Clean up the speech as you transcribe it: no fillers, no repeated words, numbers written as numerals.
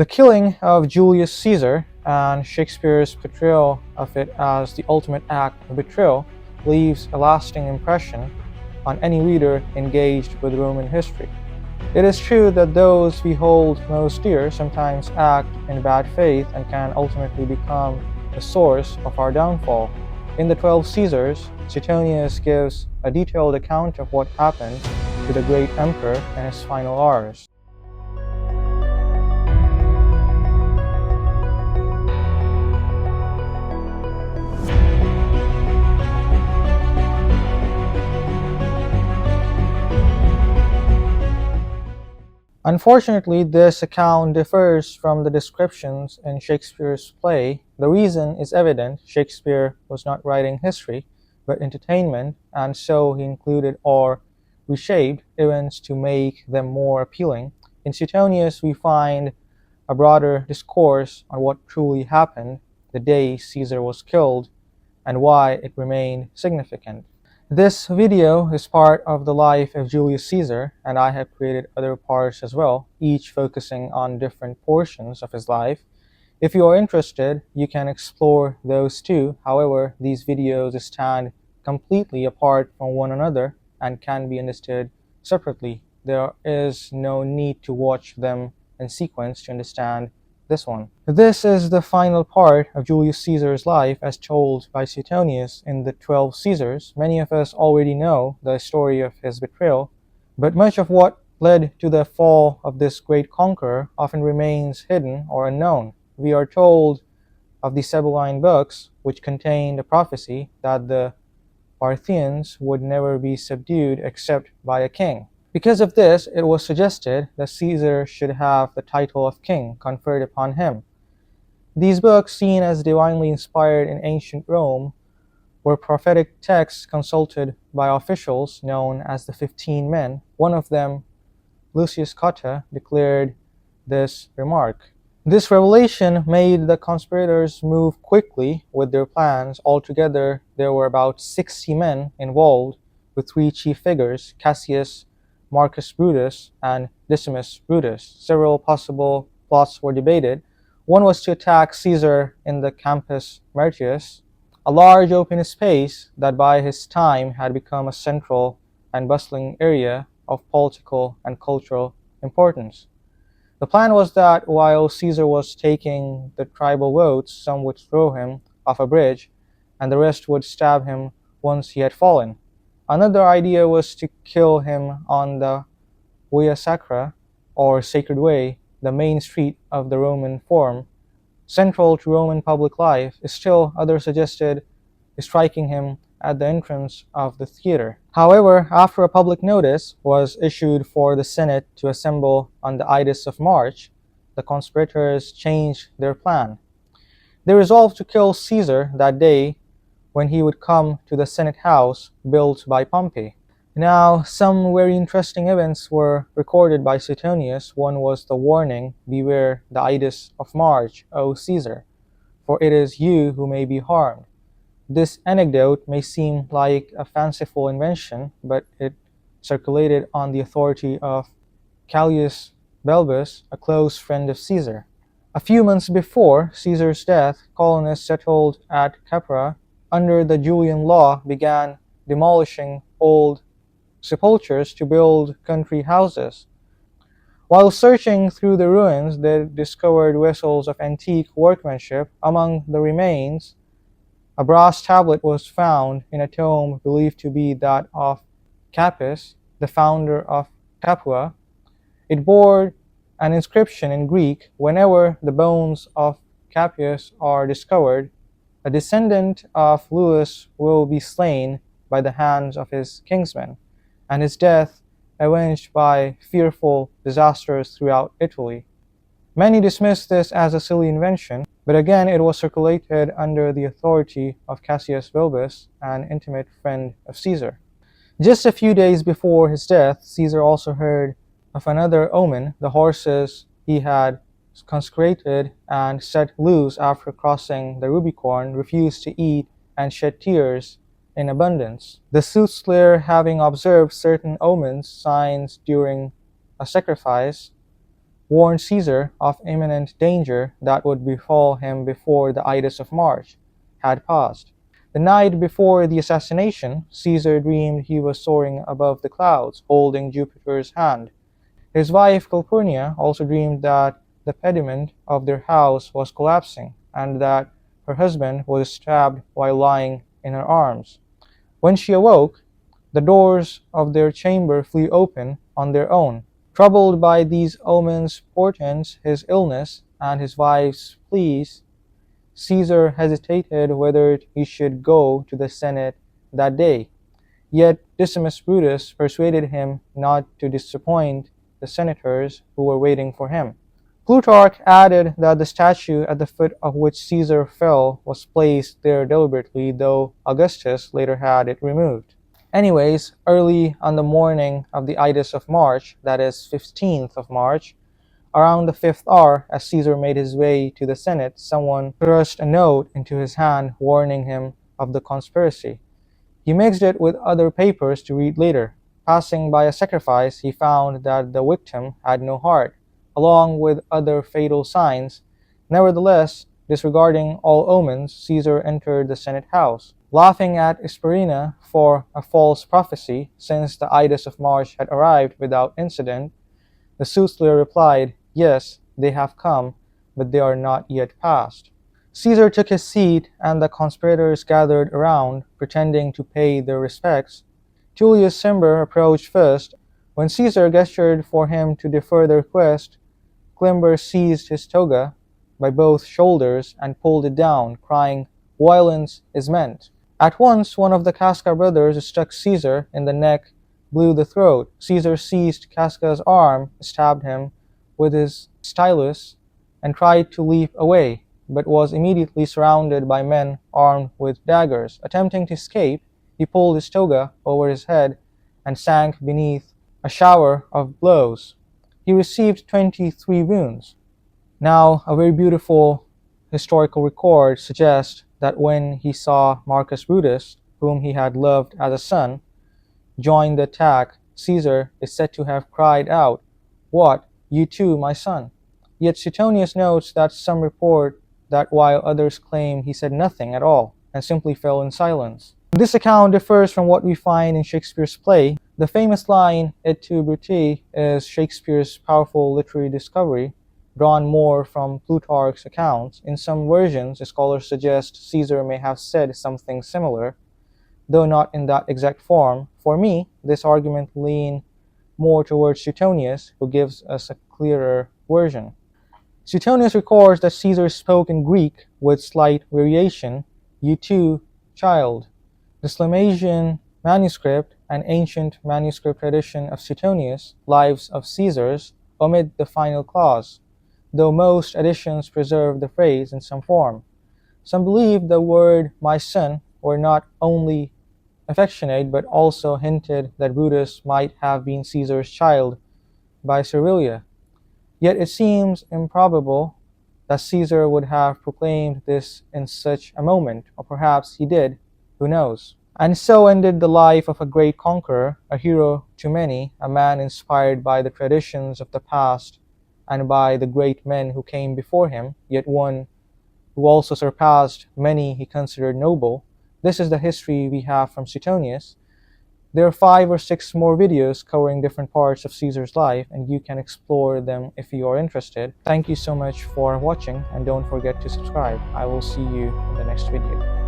The killing of Julius Caesar and Shakespeare's portrayal of it as the ultimate act of betrayal leaves a lasting impression on any reader engaged with Roman history. It is true that those we hold most dear sometimes act in bad faith and can ultimately become the source of our downfall. In the 12 Caesars, Suetonius gives a detailed account of what happened to the great emperor in his final hours. Unfortunately, this account differs from the descriptions in Shakespeare's play. The reason is evident: Shakespeare was not writing history, but entertainment, and so he included or reshaped events to make them more appealing. In Suetonius, we find a broader discourse on what truly happened the day Caesar was killed and why it remained significant. This video is part of the life of Julius Caesar, and I have created other parts as well, each focusing on different portions of his life. If you are interested, you can explore those too. However, these videos stand completely apart from one another and can be understood separately. There is no need to watch them in sequence to understand this one. This is the final part of Julius Caesar's life as told by Suetonius in the 12 Caesars. Many of us already know the story of his betrayal, but much of what led to the fall of this great conqueror often remains hidden or unknown. We are told of the Sibylline books, which contained a prophecy that the Parthians would never be subdued except by a king. Because of this, it was suggested that Caesar should have the title of king conferred upon him. These books, seen as divinely inspired in ancient Rome, were prophetic texts consulted by officials known as the 15 Men. One of them, Lucius Cotta, declared this remark: "This revelation made the conspirators move quickly with their plans. Altogether, there were about 60 men involved, with three chief figures, Cassius, Marcus Brutus, and Decimus Brutus. Several possible plots were debated. One was to attack Caesar in the Campus Martius, a large open space that by his time had become a central and bustling area of political and cultural importance. The plan was that while Caesar was taking the tribal votes, some would throw him off a bridge, and the rest would stab him once he had fallen. Another idea was to kill him on the Via Sacra, or Sacred Way, the main street of the Roman Forum, central to Roman public life. Still, others suggested striking him at the entrance of the theater. However, after a public notice was issued for the Senate to assemble on the Ides of March, the conspirators changed their plan. They resolved to kill Caesar that day when he would come to the Senate house built by Pompey. Now, some very interesting events were recorded by Suetonius. One was the warning, "Beware the Ides of March, O Caesar, for it is you who may be harmed." This anecdote may seem like a fanciful invention, but it circulated on the authority of Caius Balbus, a close friend of Caesar. A few months before Caesar's death, colonists settled at Caprera under the Julian law began demolishing old sepulchres to build country houses. While searching through the ruins, they discovered vessels of antique workmanship. Among the remains, a brass tablet was found in a tomb believed to be that of Capys, the founder of Capua. It bore an inscription in Greek: "Whenever the bones of Capys are discovered, a descendant of Louis will be slain by the hands of his kinsmen, and his death avenged by fearful disasters throughout Italy." Many dismissed this as a silly invention, but again it was circulated under the authority of Cassius Balbus, an intimate friend of Caesar. Just a few days before his death, Caesar also heard of another omen. The horses he had consecrated and set loose after crossing the Rubicon refused to eat and shed tears in abundance. The soothsayer, having observed certain omens, signs during a sacrifice, warned Caesar of imminent danger that would befall him before the Ides of March had passed. The night before the assassination, Caesar dreamed he was soaring above the clouds, holding Jupiter's hand. His wife Calpurnia also dreamed that the pediment of their house was collapsing, and that her husband was stabbed while lying in her arms. When she awoke, the doors of their chamber flew open on their own. Troubled by these omens portents his illness and his wife's pleas, Caesar hesitated whether he should go to the Senate that day. Yet Decimus Brutus persuaded him not to disappoint the senators who were waiting for him. Plutarch added that the statue at the foot of which Caesar fell was placed there deliberately, though Augustus later had it removed. Anyways, early on the morning of the Ides of March, that is 15th of March, around the 5th hour, as Caesar made his way to the Senate, someone thrust a note into his hand warning him of the conspiracy. He mixed it with other papers to read later. Passing by a sacrifice, he found that the victim had no heart, along with other fatal signs. Nevertheless, disregarding all omens, Caesar entered the Senate house. Laughing at Esperina for a false prophecy, since the Ides of March had arrived without incident, the soothsayer replied, "Yes, they have come, but they are not yet past." Caesar took his seat, and the conspirators gathered around, pretending to pay their respects. Julius Caesar approached first. When Caesar gestured for him to defer the request, Cimber seized his toga by both shoulders and pulled it down, crying, "Violence is meant." At once, one of the Casca brothers struck Caesar in the neck, blew the throat. Caesar seized Casca's arm, stabbed him with his stylus, and tried to leap away, but was immediately surrounded by men armed with daggers. Attempting to escape, he pulled his toga over his head and sank beneath a shower of blows. He received 23 wounds. Now, a very beautiful historical record suggests that when he saw Marcus Brutus, whom he had loved as a son, join the attack, Caesar is said to have cried out, "What, you too, my son?" Yet Suetonius notes that some report that while others claim he said nothing at all and simply fell in silence. This account differs from what we find in Shakespeare's play. The famous line, "Et tu, Bruti," is Shakespeare's powerful literary discovery, drawn more from Plutarch's accounts. In some versions, the scholars suggest Caesar may have said something similar, though not in that exact form. For me, this argument leans more towards Suetonius, who gives us a clearer version. Suetonius records that Caesar spoke in Greek with slight variation, "You too, child." The Slamasian manuscript, an ancient manuscript tradition of Suetonius' Lives of Caesars, omit the final clause, though most editions preserve the phrase in some form. Some believe the word "my son" were not only affectionate but also hinted that Brutus might have been Caesar's child by Servilia. Yet it seems improbable that Caesar would have proclaimed this in such a moment, or perhaps he did, who knows? And so ended the life of a great conqueror, a hero to many, a man inspired by the traditions of the past and by the great men who came before him, yet one who also surpassed many he considered noble. This is the history we have from Suetonius. There are 5 or 6 more videos covering different parts of Caesar's life, and you can explore them if you are interested. Thank you so much for watching, and don't forget to subscribe. I will see you in the next video.